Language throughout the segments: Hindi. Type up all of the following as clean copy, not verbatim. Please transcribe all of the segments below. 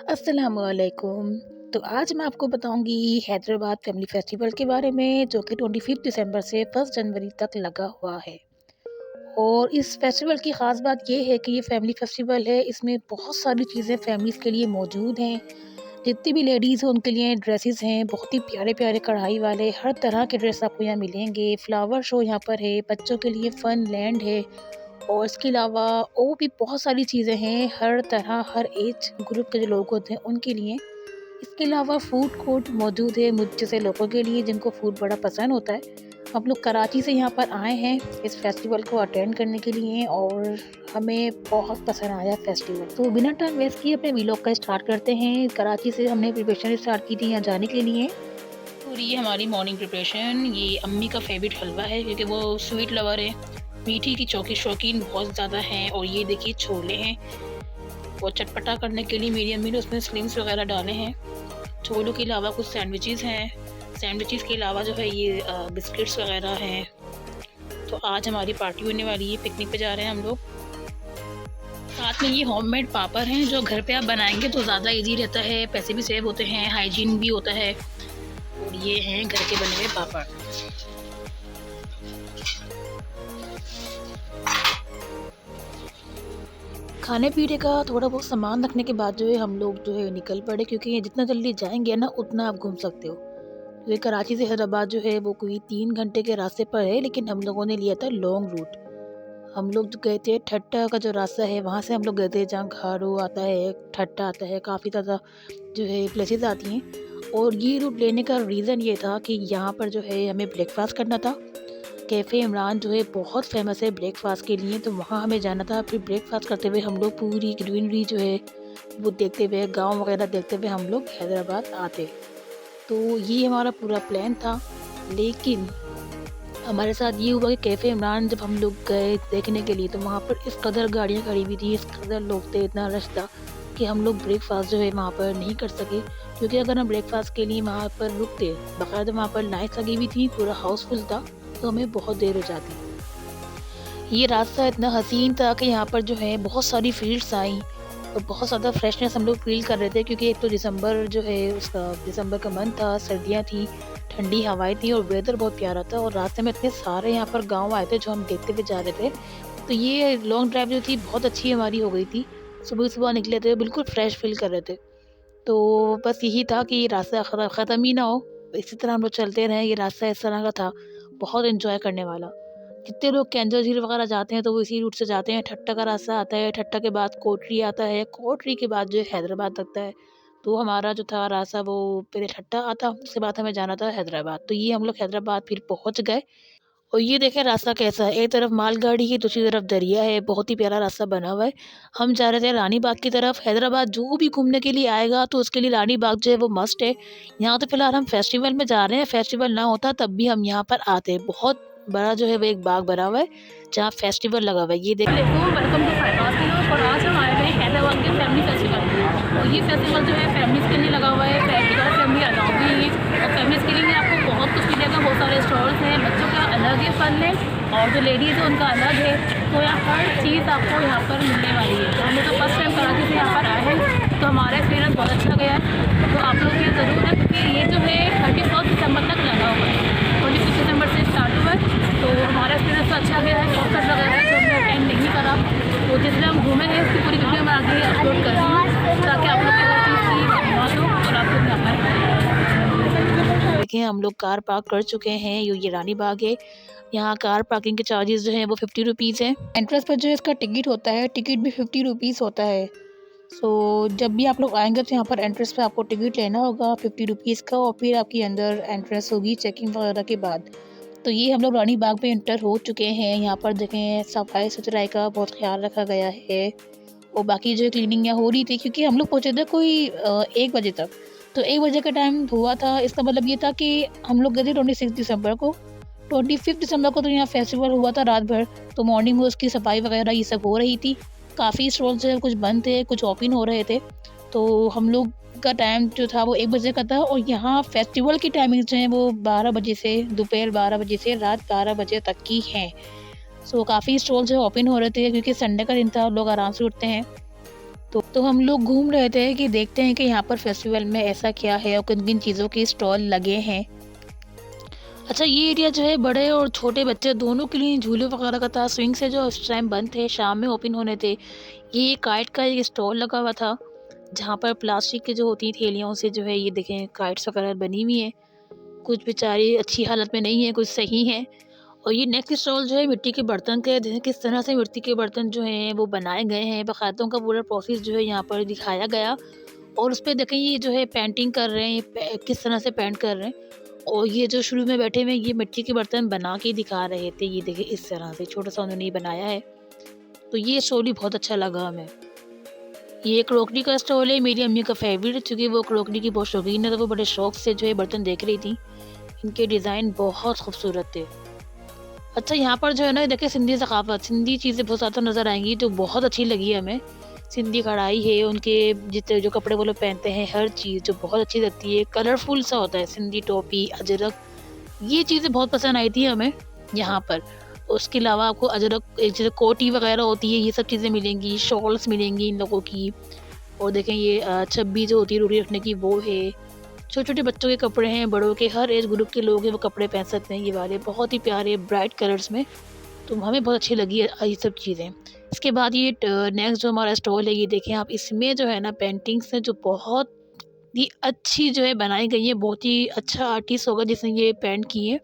अस्सलामुअलैकुम। तो आज मैं आपको बताऊँगी हैदराबाद फैमिली फेस्टिवल के बारे में, जो कि 25 दिसंबर से 1 जनवरी तक लगा हुआ है। और इस फेस्टिवल की ख़ास बात ये है कि ये फैमिली फेस्टिवल है, इसमें बहुत सारी चीज़ें फैमिलीज़ के लिए मौजूद हैं। जितनी भी लेडीज़ हैं उनके लिए ड्रेसेस हैं, बहुत ही प्यारे-प्यारे कढ़ाई वाले हर तरह के ड्रेस आपको यहाँ मिलेंगे। फ्लावर शो यहाँ पर है, बच्चों के लिए फन लैंड है और इसके अलावा और भी बहुत सारी चीज़ें हैं, हर तरह हर एज ग्रुप के जो लोग होते हैं उनके लिए। इसके अलावा फूड कोर्ट मौजूद है मुझ जैसे लोगों के लिए जिनको फूड बड़ा पसंद होता है। हम लोग कराची से यहाँ पर आए हैं इस फेस्टिवल को अटेंड करने के लिए और हमें बहुत पसंद आया फेस्टिवल। तो बिना टाइम वेस्ट किए अपने व्लॉग का स्टार्ट करते हैं। कराची से हमने प्रिपरेशन स्टार्ट की थी यहाँ जाने के लिए। और ये हमारी मॉर्निंग प्रिपरेशन, ये अम्मी का फेवरेट हलवा है क्योंकि वो स्वीट लवर है, मीठी की चौकी शौकीन बहुत ज़्यादा हैं। और ये देखिए छोले हैं, वो चटपटा करने के लिए मेरी अम्मी ने उसमें स्लिम्स वगैरह डाले हैं। छोलों के अलावा कुछ सैंडविचेज़ हैं, सैंडविचेज़ के अलावा जो है ये बिस्किट्स वगैरह हैं। तो आज हमारी पार्टी होने वाली है, पिकनिक पे जा रहे हैं हम लोग। साथ में ये होममेड पापड़ हैं जो घर पे आप बनाएंगे तो ज़्यादा इजी रहता है, पैसे भी सेव होते हैं, हाइजीन भी होता है। और ये हैं घर के बने हुए पापड़। खाने पीने का थोड़ा बहुत सामान रखने के बाद जो है हम लोग जो है निकल पड़े, क्योंकि ये जितना जल्दी जाएंगे ना उतना आप घूम सकते हो। ये कराची से हैदराबाद जो है वो कोई 3 घंटे के रास्ते पर है, लेकिन हम लोगों ने लिया था लॉन्ग रूट। हम लोग जो गए थे ठट्टा का जो रास्ता है वहाँ से हम लोग गए थे, जहाँ घारू आता है, ठट्टा आता है, काफ़ी ज़्यादा जो है प्लेसेस आती हैं। और ये रूट लेने का रीज़न ये था कि यहाँ पर जो है हमें ब्रेकफास्ट करना था। कैफ़े इमरान जो है बहुत फेमस है ब्रेकफास्ट के लिए, तो वहाँ हमें जाना था। फिर ब्रेकफास्ट करते हुए हम लोग पूरी ग्रीनरी जो है वो देखते हुए, गांव वगैरह देखते हुए हम लोग हैदराबाद आते। तो ये हमारा पूरा प्लान था। लेकिन हमारे साथ ये हुआ कि कैफ़े इमरान जब हम लोग गए देखने के लिए तो वहाँ पर इस कदर गाड़ियाँ खड़ी हुई थी, इस कदर लोग थे, इतना रश था कि हम लोग ब्रेकफास्ट जो है वहाँ पर नहीं कर सके। क्योंकि अगर हम ब्रेकफास्ट के लिए वहाँ पर रुकते, बाकायदा वहाँ पर लाइट्स लगी हुई थी, पूरा हाउसफुल था, तो हमें बहुत देर हो जाती। ये रास्ता इतना हसीन था कि यहाँ पर जो है बहुत सारी फील्ड्स आई और बहुत ज़्यादा फ्रेशनेस हम लोग फील कर रहे थे, क्योंकि एक तो दिसंबर जो है उसका दिसंबर का मंथ था, सर्दियाँ थी, ठंडी हवाएं थी और वेदर बहुत प्यारा था। और रास्ते में इतने सारे यहाँ पर गांव आए थे जो हम देखते हुए जा रहे थे। तो ये लॉन्ग ड्राइव जो थी बहुत अच्छी हमारी हो गई थी। सुबह सुबह निकले थे, बिल्कुल फ्रेश फील कर रहे थे। तो बस यही था कि ये रास्ता ख़त्म ही ना हो, इसी तरह हम लोग चलते रहें। ये रास्ता इस तरह का था, बहुत एंजॉय करने वाला। कितने लोग केंजर झील वगैरह जाते हैं तो वो इसी रूट से जाते हैं। ठट्टा का रास्ता आता है, ठट्टा के बाद कोटरी आता है, कोटरी के बाद जो है हैदराबाद लगता है। तो हमारा जो था रास्ता वो पहले ठट्टा आता, उसके बाद हमें जाना था हैदराबाद। तो ये हम लोग हैदराबाद फिर पहुंच गए। और ये देखें रास्ता कैसा है, एक तरफ मालगाड़ी है, दूसरी तरफ दरिया है, बहुत ही प्यारा रास्ता बना हुआ है। हम जा रहे थे रानी बाग की तरफ। हैदराबाद जो भी घूमने के लिए आएगा तो उसके लिए रानी बाग जो है वो मस्ट है। यहाँ तो फिलहाल हम फेस्टिवल में जा रहे हैं, फेस्टिवल ना होता तब भी हम यहाँ पर आते। बहुत बड़ा जो है वो एक बाग बना हुआ है जहाँ फेस्टिवल लगा हुआ है। ये देखो, वेलकम टू फाइव। और आज हम आए हैं हैदराबाद के फैमिली फेस्टिवल में। और ये फेस्टिवल जो है फैमिलीज़ के लिए लगा हुआ है, विदाउट फैमिली अलाउ भी है। और फैमिलीज़ के लिए आपको बहुत कुछ मिलेगा, बहुत सारे स्टॉल्स हैं, बच्चों का अलग ही फन है और जो लेडीज़ है उनका अलग है। तो यहाँ हर चीज़ आपको यहाँ पर मिलने वाली है। तो हम लोग तो फर्स्ट टाइम कराची से यहाँ पर आए हैं, तो हमारा एक्सपीरियंस बहुत अच्छा गया है। तो आप लोग ये ज़रूर है, क्योंकि ये जो है 31 दिसंबर तक लगा हुआ है, 25 दिसंबर से स्टार्ट हुआ है। तो हमारा एक्सपीरियंस तो अच्छा गया है, बहुत अच्छा लगा है। जो हमने अटेंड नहीं करा, तो जिसमें हम घूमे हैं उसकी पूरी वीडियो मैं आगे अपलोड कर रही हूँ, ताकि आप लोग को हर चीज़ की मालूमात हो और आप लोग यहाँ पर देखें। हम लोग कार पार्क कर चुके हैं। ये रानी बाग है। यहाँ कार पार्किंग के चार्जेस जो हैं वो 50 रुपीज़ हैं। एंट्रेंस पर जो है इसका टिकट होता है, टिकट भी 50 रुपीज़ होता है। सो जब भी आप लोग आएंगे तो यहाँ पर एंट्रेंस पे आपको टिकट लेना होगा 50 रुपीज़ का, और फिर आपकी अंदर एंट्रेंस होगी चेकिंग वगैरह के बाद। तो ये हम लोग रानी बाग पे इंटर हो चुके हैं। यहाँ पर देखें सफाई सुथराई का बहुत ख्याल रखा गया है। और बाकी जो क्लीनिंग यहाँ हो रही थी, क्योंकि हम लोग पहुँचे थे कोई 1 बजे तक। तो 1 बजे का टाइम हुआ था, इसका मतलब ये था कि हम लोग गए थे 26 दिसंबर को। 25 दिसंबर को तो यहाँ फेस्टिवल हुआ था रात भर। तो मॉर्निंग में उसकी सफाई वगैरह ये सब हो रही थी। काफ़ी स्टॉल जो है कुछ बंद थे, कुछ ओपन हो रहे थे। तो हम लोग का टाइम जो था वो 1 बजे का था। और यहाँ फेस्टिवल की टाइमिंग जो है वो 12 बजे से, दोपहर 12 बजे से रात 12 बजे तक की हैं। सो काफ़ी स्टॉल जो है ओपन हो रहे थे, क्योंकि संडे का दिन था, लोग आराम से उठते हैं। तो हम लोग घूम रहे थे कि देखते हैं कि यहाँ पर फेस्टिवल में ऐसा क्या है और किन-किन चीज़ों के स्टॉल लगे हैं। अच्छा, ये एरिया जो है बड़े और छोटे बच्चे दोनों के लिए झूले वगैरह का था। स्विंग से जो उस टाइम बंद थे, शाम में ओपन होने थे। ये काइट का एक स्टॉल लगा हुआ था, जहाँ पर प्लास्टिक की जो होती हैं थैलियों से जो है ये देखें काइट्स वगैरह बनी हुई हैं। कुछ बेचारी अच्छी हालत में नहीं है, कुछ सही हैं। और ये नेक्स्ट स्टॉल जो है मिट्टी के बर्तन का है, जैसे किस तरह से मिट्टी के बर्तन जो हैं वो बनाए गए हैं, बाकायदा उनका पूरा प्रोसेस जो है यहाँ पर दिखाया गया। और उसपे देखें ये जो है पेंटिंग कर रहे हैं, किस तरह से पेंट कर रहे हैं। और ये जो शुरू में बैठे हुए हैं, ये मिट्टी के बर्तन बना के दिखा रहे थे। ये देखिए इस तरह से छोटा-सा उन्होंने ये बनाया है। तो ये स्टॉल भी बहुत अच्छा लगा हमें। ये क्रॉकरी का स्टॉल है, मेरी अम्मी का फ़ेवरेट, चूँकि वो क्रॉकरी की बहुत शौकीन है, तो वो बड़े शौक से जो है बर्तन देख रही थी। इनके डिज़ाइन बहुत खूबसूरत थे। अच्छा, यहाँ पर जो है ना देखिए सिंधी सक़ाफ़त, सिंधी चीज़ें बहुत ज़्यादा नज़र आएँगी, जो बहुत अच्छी लगी हमें। सिंधी कढ़ाई है, उनके जितने जो कपड़े वो लोग पहनते हैं, हर चीज़ जो बहुत अच्छी लगती है, कलरफुल सा होता है, सिंधी टोपी, अजरक, ये चीज़ें बहुत पसंद आई थी हमें यहाँ पर। उसके अलावा आपको अजरक जैसे कोटी वग़ैरह होती है, ये सब चीज़ें मिलेंगी, शॉल्स मिलेंगी इन लोगों की। और देखें ये छब्बी जो होती है रोटी रखने की वो है। छोटे-छोटे बच्चों के कपड़े हैं, बड़ों के, हर एज ग्रुप के लोग हैं वो कपड़े पहन सकते हैं ये वाले, बहुत ही प्यारे ब्राइट कलर्स में। तो हमें बहुत अच्छी लगी है ये सब चीज़ें। इसके बाद ये नेक्स्ट जो हमारा स्टॉल है, ये देखें आप, इसमें जो है ना पेंटिंग्स हैं जो बहुत ही अच्छी जो है बनाई गई है, बहुत ही अच्छा आर्टिस्ट होगा जिसने ये पेंट की है।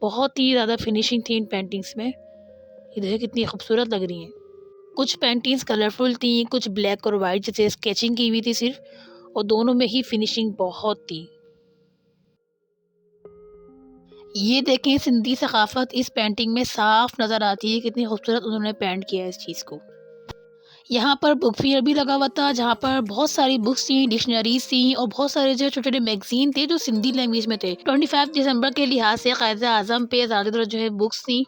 बहुत ही ज़्यादा फिनिशिंग थी इन पेंटिंग्स में। ये देखिए कितनी खूबसूरत लग रही हैं। कुछ पेंटिंग्स कलरफुल थी, कुछ ब्लैक और व्हाइट जैसे स्केचिंग की हुई थी सिर्फ़, और दोनों में ही फिनिशिंग बहुत थी। ये देखें सिंधी सक़ाफ़त इस पेंटिंग में साफ़ नज़र आती है, कितनी खूबसूरत उन्होंने पेंट किया है इस चीज़ को। यहाँ पर बुक फेयर भी लगा हुआ था, जहाँ पर बहुत सारी बुक्स थी, डिक्शनरीज़ थी और बहुत सारे जो छोटे-छोटे मैगज़ीन थे जो सिंधी लैंग्वेज में थे। 25 दिसंबर के लिहाज से कायदे-आज़म पे ज़्यादातर जो है बुक्स थी,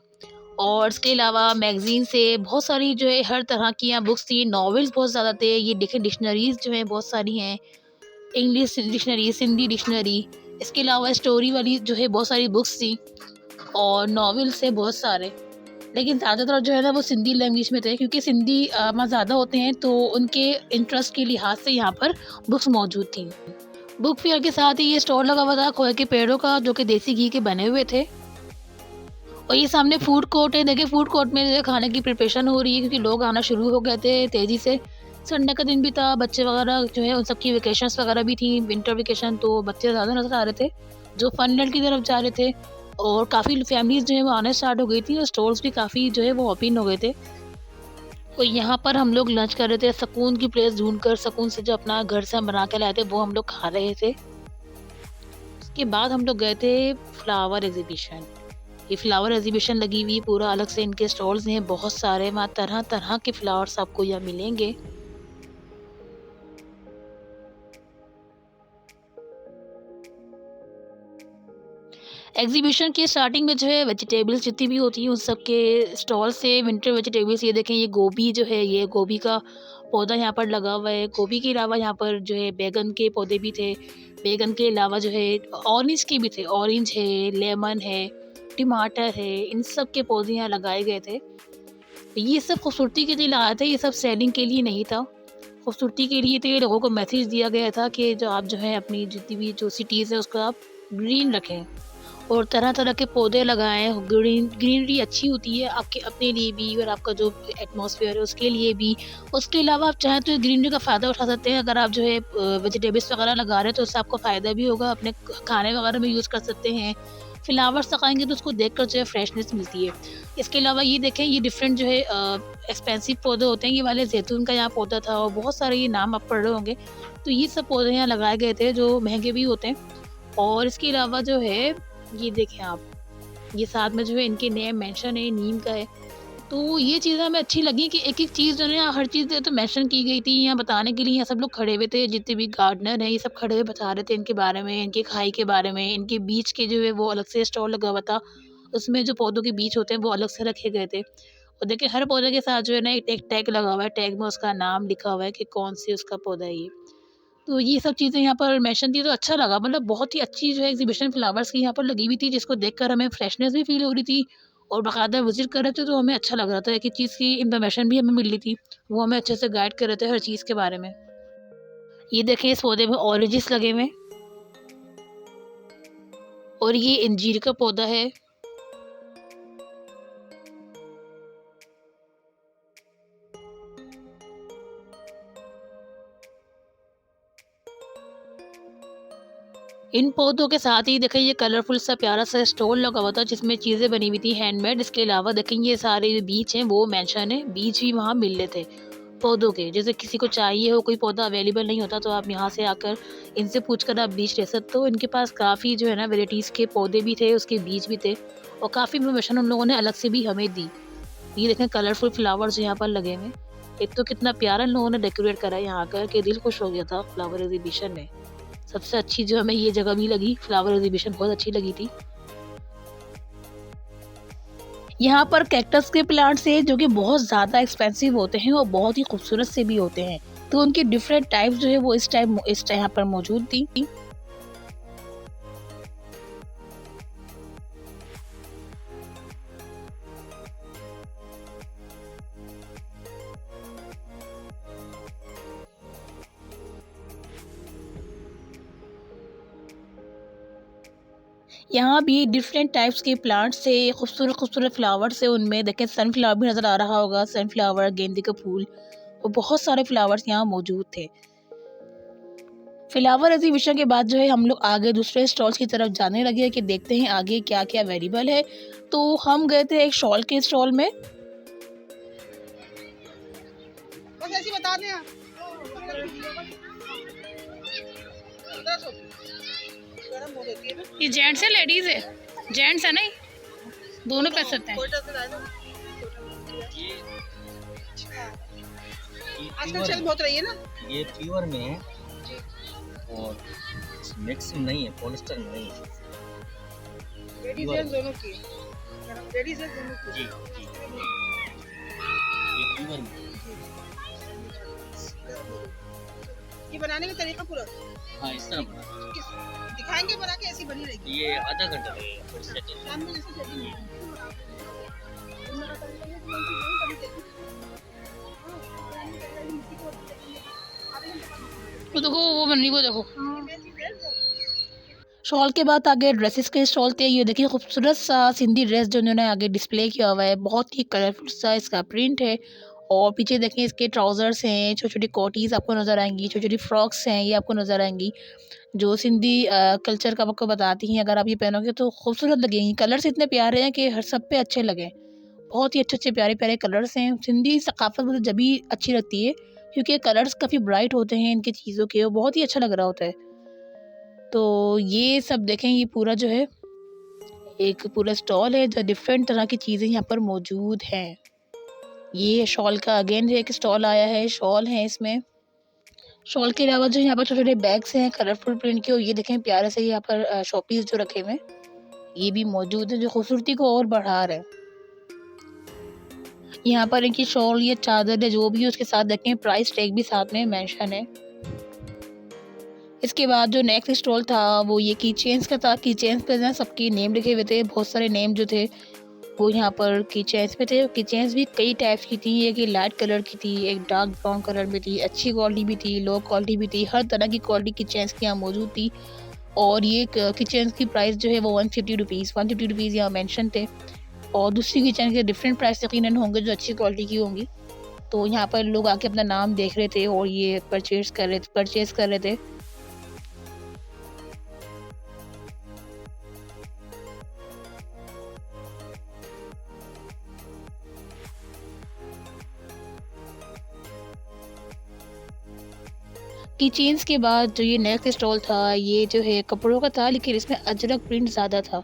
और इसके अलावा मैगज़ीन से बहुत सारी जो है हर तरह की यहाँ बुक्स थी, नॉवेल्स बहुत ज़्यादा थे। ये देखें डिक्शनरीज़ जो हैं बहुत सारी हैं, इंग्लिश डिक्शनरी, सिंधी डिक्शनरी, इसके अलावा स्टोरी वाली जो है बहुत सारी बुक्स थी और नॉवेल्स थे बहुत सारे। लेकिन ज़्यादातर जो है ना वो सिंधी लैंग्वेज में थे, क्योंकि सिंधी वहाँ ज़्यादा होते हैं, तो उनके इंटरेस्ट के लिहाज से यहाँ पर बुक्स मौजूद थी। बुक फेयर के साथ ही ये स्टॉल लगा हुआ था खोए के पेड़ों का, जो कि देसी घी के बने हुए थे। और ये सामने फूड कोर्ट है, देखिए फूड कोर्ट में जो है खाने की प्रिपरेशन हो रही है, क्योंकि लोग आना शुरू हो गए थे तेज़ी से। संडे का दिन भी था, बच्चे वगैरह जो है उन सबकी वेकेशंस वगैरह भी थी, विंटर वेकेशन, तो बच्चे ज़्यादा नज़र आ रहे थे जो फनलैंड की तरफ जा रहे थे। और काफ़ी फैमिलीज़ जो है वो आना स्टार्ट हो गई थी और स्टॉल्स भी काफ़ी जो है वो ओपन हो गए थे। तो यहाँ पर हम लोग लंच कर रहे थे, सुकून की प्लेस ढूँढकर, सुकून से जो अपना घर से हम बना के लाए थे वो हम लोग खा रहे थे। उसके बाद हम लोग गए थे फ्लावर एग्ज़िबिशन। ये फ्लावर एग्ज़िबिशन लगी हुई है, पूरा अलग से इनके स्टॉल्स हैं बहुत सारे, वहाँ तरह-तरह के फ्लावर्स आपको यहाँ मिलेंगे। एग्ज़िबिशन की स्टार्टिंग में जो है वेजिटेबल्स जितनी भी होती हैं उन सब के स्टॉल से, विंटर वेजिटेबल्स, ये देखें ये गोभी जो है, ये गोभी का पौधा यहाँ पर लगा हुआ है। गोभी के अलावा यहाँ पर जो है बैंगन के पौधे भी थे। बैंगन के अलावा जो है ऑरेंज के भी थे, ऑरेंज है, लेमन है, टमाटर है, इन सब के पौधे यहाँ लगाए गए थे। ये सब खूबसूरती के लिए लगाए थे, ये सब सेलिंग के लिए नहीं था। खूबसूरती के लिए, तो ये लोगों को मैसेज दिया गया था कि जो आप जो है अपनी जितनी भी जो सिटीज़ है उसको आप ग्रीन रखें और तरह-तरह के पौधे लगाएँ। ग्रीनरी अच्छी होती है आपके अपने लिए भी और आपका जो एटमॉस्फेयर है उसके लिए भी। उसके अलावा आप चाहें तो ग्रीनरी का फ़ायदा उठा सकते हैं। अगर आप जो है वेजिटेबल्स वगैरह लगा रहे हैं तो उससे आपको फ़ायदा भी होगा, अपने खाने वगैरह में यूज़ कर सकते हैं। फ्लावर्स लगाएँगे तो उसको देखकर जो है फ्रेशनेस मिलती है। इसके अलावा ये देखें, ये डिफरेंट जो है एक्सपेंसिव पौधे होते हैं, ये वाले ज़ैतून का यहाँ पौधा था और बहुत सारे ये नाम आप पढ़ रहे होंगे। तो ये सब पौधे यहाँ लगाए गए थे जो महँगे भी होते हैं। और इसके अलावा जो है ये देखें आप, ये साथ में जो है इनके नेम मेंशन है, नीम का है। तो ये चीज़ें हमें अच्छी लगी कि एक-एक चीज़ जो है ना, हर चीज़ तो मेंशन की गई थी यहाँ बताने के लिए। यहाँ सब लोग खड़े हुए थे, जितने भी गार्डनर हैं ये सब खड़े हुए बता रहे थे इनके बारे में, इनकी खाई के बारे में। इनके बीच के जो है वो अलग से स्टॉल लगा हुआ था, उसमें जो पौधों के बीज होते हैं वो अलग से रखे गए थे। और देखिए हर पौधे के साथ जो है ना एक टैग लगा हुआ है, टैग में उसका नाम लिखा हुआ है कि कौन से उसका पौधा है ये। तो ये सब चीज़ें यहाँ पर मेंशन थी तो अच्छा लगा, मतलब बहुत ही अच्छी जो है एग्ज़िबिशन फ्लावर्स की यहाँ पर लगी हुई थी, जिसको देखकर हमें फ्रेशनेस भी फ़ील हो रही थी और बाकायदा विज़िट कर रहे थे, तो हमें अच्छा लग रहा था, एक एक चीज़ की इन्फॉर्मेशन भी हमें मिल रही थी। वो हमें अच्छे से गाइड कर रहे थे हर चीज़ के बारे में। ये देखें, इस पौधे में ऑरेंजेस लगे हुए हैं और ये अंजीर का पौधा है। इन पौधों के साथ ही देखें, ये कलरफुल सा प्यारा सा स्टॉल लगा हुआ था जिसमें चीज़ें बनी हुई थी हैंडमेड। इसके अलावा देखें, ये सारे जो बीज हैं वो मेंशन है, बीज भी वहाँ मिल रहे थे पौधों के। जैसे किसी को चाहिए हो, कोई पौधा अवेलेबल नहीं होता, तो आप यहाँ से आकर इनसे पूछकर आप बीज ले सकते हो। इनके पास काफ़ी जो है ना वैराइटीज़ के पौधे भी थे, उसके बीज भी थे और काफ़ी इन्फॉर्मेशन उन लोगों ने अलग से भी हमें दी। ये देखें, कलरफुल फ्लावर्स यहाँ पर लगे हुए हैं। एक तो कितना प्यारा इन लोगों ने डेकोरेट करा है यहाँ आकर के दिल खुश हो गया था फ्लावर एग्जीबिशन में। सबसे अच्छी जो हमें ये जगह भी लगी, फ्लावर एग्जीबिशन बहुत अच्छी लगी थी। यहाँ पर कैक्टस के प्लांट्स हैं जो कि बहुत ज़्यादा एक्सपेंसिव होते हैं और बहुत ही खूबसूरत से भी होते हैं। तो उनकी डिफरेंट टाइप्स जो है वो इस टाइम यहाँ पर मौजूद थी। यहाँ भी डिफरेंट टाइप्स के प्लांट्स थे, खूबसूरत खूबसूरत फ्लावर्स थे उनमें। देखें, सनफ्लावर भी नज़र आ रहा होगा, सनफ्लावर, गेंदे का फूल और बहुत सारे फ्लावर्स यहाँ मौजूद थे। फ्लावर एग्जीबिशन के बाद जो है हम लोग आगे दूसरे स्टॉल्स की तरफ जाने लगे कि देखते हैं आगे क्या क्या अवेलेबल है। तो हम गए थे एक शॉल के स्टॉल में। बस ऐसे ही बता दें आप। ये जेंट्स है लेडीज है? जेंट्स है ना, दोनों कर सकते हैं। आजकल चल बहुत रही है ना, ये प्योर में है और मिक्स नहीं है, पॉलिस्टर नहीं है। लेडीज है दोनों की, लेडीज है दोनों की। जी जी, ये प्योर में। ये बनाने का तरीका पूरा हाँ, इस तरह बना। दिखाएंगे, बना के ऐसी बनी रहेगी। ये आधा घंटा लगेगा सेटिंग। सामने जैसे सेटिंग है। वो देखो, वो बनी, वो देखो। शॉल के बाद आगे ड्रेसेस के स्टॉल थे। ये देखिए, खूबसूरत सा सिंधी ड्रेस जो उन्होंने आगे डिस्प्ले किया हुआ है, बहुत ही कलरफुल सा इसका प्रिंट है। और पीछे देखें, इसके ट्राउज़र्स हैं, छोटी छोटी कोटीज़ आपको नज़र आएंगी, छोटी छोटी फ्रॉक्स हैं, ये आपको नज़र आएंगी जो सिंधी कल्चर का आपको बताती हैं। अगर आप ये पहनोगे तो खूबसूरत लगेंगी। कलर्स इतने प्यारे हैं कि हर सब पे अच्छे लगें। बहुत ही अच्छे अच्छे प्यारे प्यारे कलर्स हैं। सिंधी सकाफत मुझे जब भी अच्छी लगती है क्योंकि कलर्स काफ़ी ब्राइट होते हैं इनकी चीज़ों के, और बहुत ही अच्छा लग रहा होता है। तो ये सब देखें, ये पूरा जो है एक पूरा स्टॉल है जो डिफरेंट तरह की चीज़ें यहाँ पर मौजूद हैं। ये शॉल का अगेन एक स्टॉल आया है, शॉल है इसमें। शॉल के अलावा जो यहाँ पर छोटे छोटे बैग्स हैं कलरफुल प्रिंट के, और ये देखें प्यारे से यहाँ पर शॉपीस जो रखे हुए हैं ये भी मौजूद है जो खूबसूरती को और बढ़ा रहे हैं। यहाँ पर इनकी शॉल या चादर है जो भी है, उसके साथ देखें प्राइस टैग भी साथ में मेंशन है। इसके बाद जो नेक्स्ट स्टॉल था वो ये की चेन्स का था। की चेन्स पे ना सबके नेम लिखे हुए थे, बहुत सारे नेम जो थे वो यहाँ पर की चेन्स पे थे। की चेन्स भी कई टाइप्स की थी, एक ये लाइट कलर की थी, एक डार्क ब्राउन कलर में थी, अच्छी क्वालिटी भी थी, लो क्वालिटी भी थी, हर तरह की क्वालिटी की चेन्स की यहाँ मौजूद थी। और ये किचन की प्राइस जो है वो 150 रुपीज़ यहाँ मेंशन थे। और दूसरी किचन के डिफरेंट प्राइस यकीनन होंगे जो अच्छी क्वालिटी की होंगी। तो यहाँ पर लोग आके अपना नाम देख रहे थे और ये परचेज कर रहे थे। किचेन्स के बाद जो ये नेक्स्ट स्टॉल था ये जो है कपड़ों का था, लेकिन इसमें अजरक प्रिंट ज़्यादा था।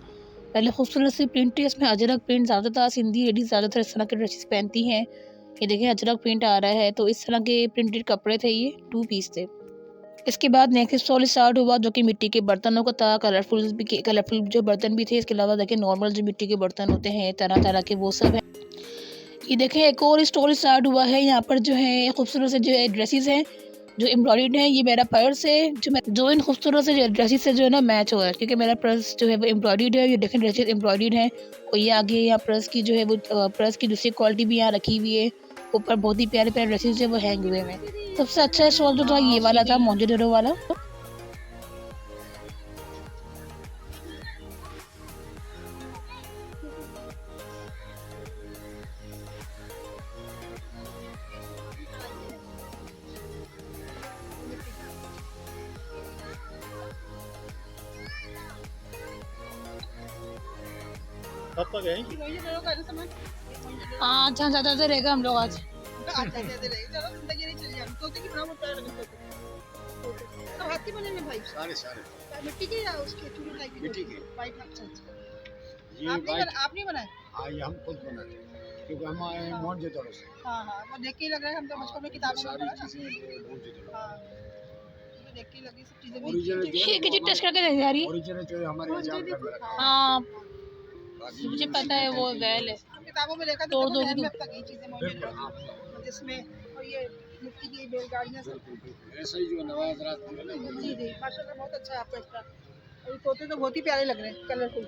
पहले खूबसूरत सी प्रिंट थी, इसमें अजरक प्रिंट ज़्यादा था। सिंधी लेडीज़ ज़्यादातर इस तरह के ड्रेसेस पहनती हैं। ये देखिए, अजरक प्रिंट आ रहा है, तो इस तरह के प्रिंटेड कपड़े थे, ये 2 पीस थे। इसके बाद नेक्स्ट स्टॉल स्टार्ट हुआ जो कि मिट्टी के बर्तनों का था। कलरफुल जो बर्तन भी थे। इसके अलावा देखिए नॉर्मल जो मिट्टी के बर्तन होते हैं तरह तरह के, वो सब हैं। ये देखें, एक और स्टॉल स्टार्ट हुआ है। यहाँ पर जो है खूबसूरत से जो है ड्रेसेस हैं जो एम्ब्रॉयडर्ड है ये मेरा पर्स है, जो इन खूबसूरत से ड्रेसेस से जो है ना मैच हो रहा है, क्योंकि मेरा पर्स जो है वो एम्ब्रॉयडर्ड है, ये डिफरेंट ड्रेसेस एम्ब्रॉयडर्ड हैं। और ये आगे यहाँ पर्स की जो है वो पर्स की दूसरी क्वालिटी भी यहाँ रखी हुई है। ऊपर बहुत ही प्यारे प्यारे ड्रेसेस जो वो हैंग हुए हैं। सबसे अच्छा स्टॉल जो था ये वाला था, मोंजेडोरो वाला। कब तक है? मोहिंजोदड़ो का है ना सामान? हाँ, जहाँ ज़्यादा रहेगा हम लोग आज। आज जाते रहे, चलो जिंदगी नहीं चली जाती। तोते की बनाओ वो प्यारे लगते हैं। सब हाथ के बने हैं भाई? सारे मिट्टी के या उसके चूड़ी टाइप के? मिट्टी के। वाइट, अच्छा अच्छा। ये आप नहीं बनाए? हाँ, ये हम खुद बनाते हैं क्योंकि हम आए हैं मोहनजोदड़ो से। हाँ हाँ, वो देख के ही लग रहा है, हम तो बचपन में किताबों में सारी पढ़ा था। चीजें मोहनजोदड़ो। हाँ, तो देख के ही लगी सब चीजें भी। ओरिजिनल ये किसी टेस्ट करके नहीं जा रही। ओरिजिनल जो है हमारे यहाँ जाल घर में रखा है। हाँ, बाकी मुझे पता है वो वेल है। हम किताबों में देखा तोड़ तो दोगे ध्यान में तुम? अब तक ये चीजें बिल्कुल, मौजूद हाँ, हैं जिसमें, और ये मिट्टी की बैलगाड़ियाँ सब। बिल्कुल। ऐसा ही जो नवाज रात में है ना, जी जी, माशाल्लाह बहुत अच्छा है आपका स्टाफ। और ये तोते तो बहुत ही प्यारे लग रहे हैं, कलरफुल।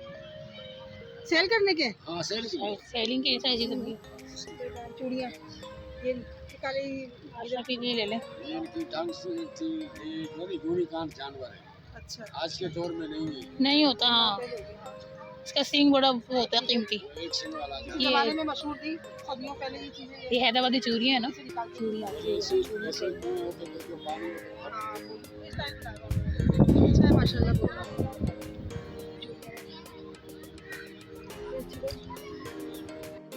सेल करने के? हाँ, सेल की है। सेलिंग की ऐसा चीज़ होगी। चूड़ियाँ ये काले अशरफी की ले लें। ये इनकी टांग से थी, ये बड़ी गोरी कान जानवर है। अच्छा आज के दौर में नहीं है। नहीं होता, हाँ। इसका सींग बड़ा वो होता है कीमती। एक सिंह वाला इस जानवर। जमाने में मशहूर थी, सदियों पहले ये चीजें। ये हैदराबादी चूड़ियाँ है ना। चूड़ियाँ ऐसे ऐसे कुएं होते थे जो पानी में अच्छा है माशाल्लाह बहुत।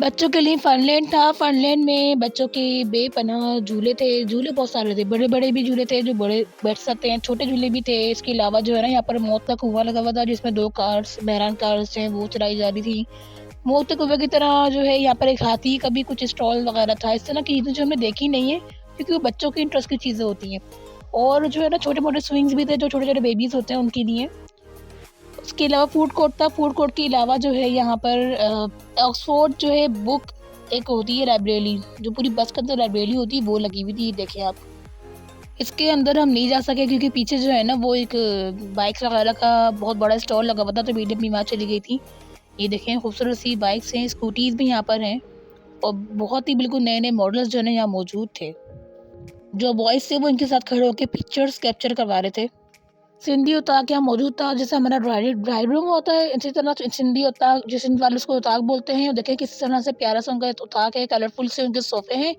बच्चों के लिए फनलैंड था। फनलैंड में बच्चों के बेपनाह झूले थे। झूले बहुत सारे थे, बड़े बड़े भी झूले थे जो बड़े बैठ सकते हैं, छोटे झूले भी थे। इसके अलावा जो है ना यहाँ पर मौत का कुआं लगा हुआ था, जिसमें 2 कार्स बहरान कार्स हैं वो चलाई जा रही थी। मौत के कुएं की तरह जो है यहाँ पर एक हाथी का भी कुछ स्टॉल वगैरह था। इस तरह की चीज़ें जो हमने देखी नहीं है, क्योंकि वो बच्चों के इंटरेस्ट की चीज़ें होती हैं। और जो है ना छोटे मोटे स्विंग्स भी थे जो छोटे छोटे बेबीज होते हैं उनके लिए। उसके अलावा फूड कोर्ट था। फूड कोर्ट के अलावा जो है यहाँ पर ऑक्सफोर्ड जो है बुक एक होती है लाइब्रेरी, जो पूरी बस के अंदर लाइब्रेरी होती है, वो लगी हुई थी। देखिए आप, इसके अंदर हम नहीं जा सके क्योंकि पीछे जो है ना वो एक बाइक्स वगैरह का बहुत बड़ा स्टॉल लगा हुआ था, तो वीडियो अपनी वहाँ चली गई थी। ये देखें खूबसूरत सी बाइक्स हैं, स्कूटीज़ भी यहाँ पर हैं, और बहुत ही बिल्कुल नए नए मॉडल्स जो है यहाँ मौजूद थे। जो बॉयज़ थे वो इनके साथ खड़े होकर पिक्चर्स कैप्चर करवा रहे थे। सिंधी उताक यहाँ मौजूद था, जैसे हमारा ड्राई रूम होता है इसी तरह सिंधी उताक, जो सिंध वाले उसको उताक बोलते हैं। और देखें किस तरह से प्यारा सा उनका उताक है, कलरफुल से उनके सोफे हैं।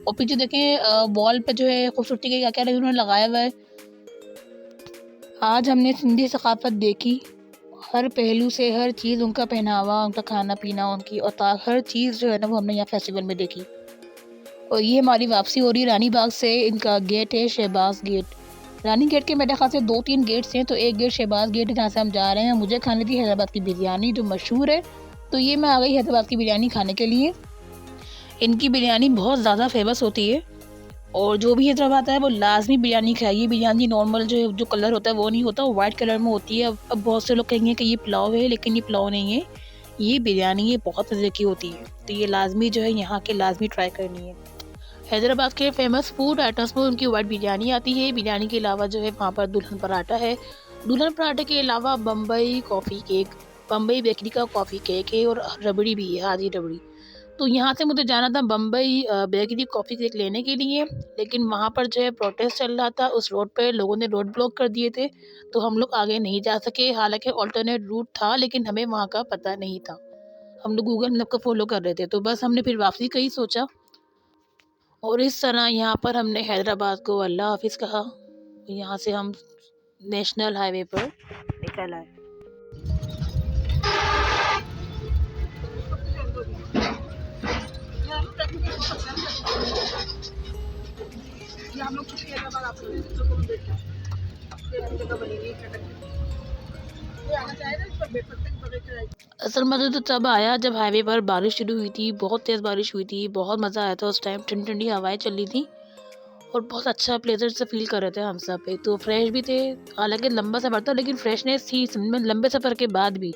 और पीछे देखें वॉल पे जो है खूबसूरती के क्या क्या उन्होंने लगाया हुआ है। आज हमने सिंधी सकाफत देखी, हर पहलू से, हर चीज़, उनका पहनावा, उनका खाना पीना, उनकी औताक, हर चीज़ जो है ना वो हमने यहाँ फेस्टिवल में देखी। और ये हमारी वापसी हो रही है रानी बाग से। इनका गेट है शहबाज गेट। रानी गेट के मेरे ख्याल से 2-3 गेट्स हैं, तो एक गेट शहबाज गेट है जहाँ से हम जा रहे हैं। मुझे खानी थी हैदराबाद की बिरयानी जो मशहूर है, तो ये मैं आ गई हैदराबाद की बिरयानी खाने के लिए। इनकी बिरयानी बहुत ज़्यादा फेमस होती है, और जो भी हैदराबाद आता है वो लाजमी बिरयानी खाइए। बिरयानी नॉर्मल जो कलर होता है वो नहीं होता, वो वाइट कलर में होती है। अब बहुत से लोग कहेंगे कि ये पुलाव है, लेकिन ये पुलाव नहीं है, ये बिरयानी है, बहुत मज़े की होती है। तो ये लाजमी जो है यहाँ के लाजमी ट्राई करनी है। हैदराबाद के फेमस फूड आइटम्स में उनकी वाइट बिरयानी आती है। बिरयानी के अलावा जो है वहाँ पर दुल्हन पराठा है। दुल्हन पराठे के अलावा Bombay coffee cake, Bombay bakery का कॉफ़ी केक है, और रबड़ी भी है, आधी रबड़ी। तो यहाँ से मुझे जाना था बम्बई बेकरी कॉफ़ी केक लेने के लिए, लेकिन वहाँ पर जो है प्रोटेस्ट चल रहा था। उस रोड पर लोगों ने रोड ब्लॉक कर दिए थे, तो हम लोग आगे नहीं जा सके। हालांकि ऑल्टरनेट रूट था, लेकिन हमें वहाँ का पता नहीं था। हम लोग गूगल मैप को फॉलो कर रहे थे, तो बस हमने फिर वापसी का ही सोचा, और इस तरह यहाँ पर हमने हैदराबाद को अल्लाह हाफिज़ कहा। यहाँ से हम नेशनल हाईवे पर निकल आए। ये हम लोग छुट्टी हैदराबाद आप लोग देखा जगह बनी हुई है। कोई आना चाहेगा इस पर बैठ सकते हैं, बगैर किराए के। असल मज़ा तो तब आया जब हाईवे पर बारिश शुरू हुई थी, बहुत तेज़ बारिश हुई थी, बहुत मज़ा आया था। उस टाइम ठंडी ठंडी हवाएं चल रही थी, और बहुत अच्छा प्लेजर से फील कर रहे थे हम सब। एक तो फ्रेश भी थे, हालांकि लंबा सफ़र था लेकिन फ्रेशनेस थी में। लंबे सफ़र के बाद भी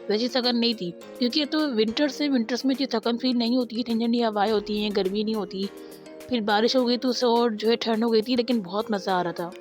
वैसी थकन नहीं थी, क्योंकि तो विंटर्स में इतनी थकन फील नहीं होती है। ठंडी ठंडी हवाएं होती हैं, गर्मी नहीं होती। फिर बारिश हो गई तो उससे और जो है ठंड हो गई थी, लेकिन बहुत मज़ा आ रहा था।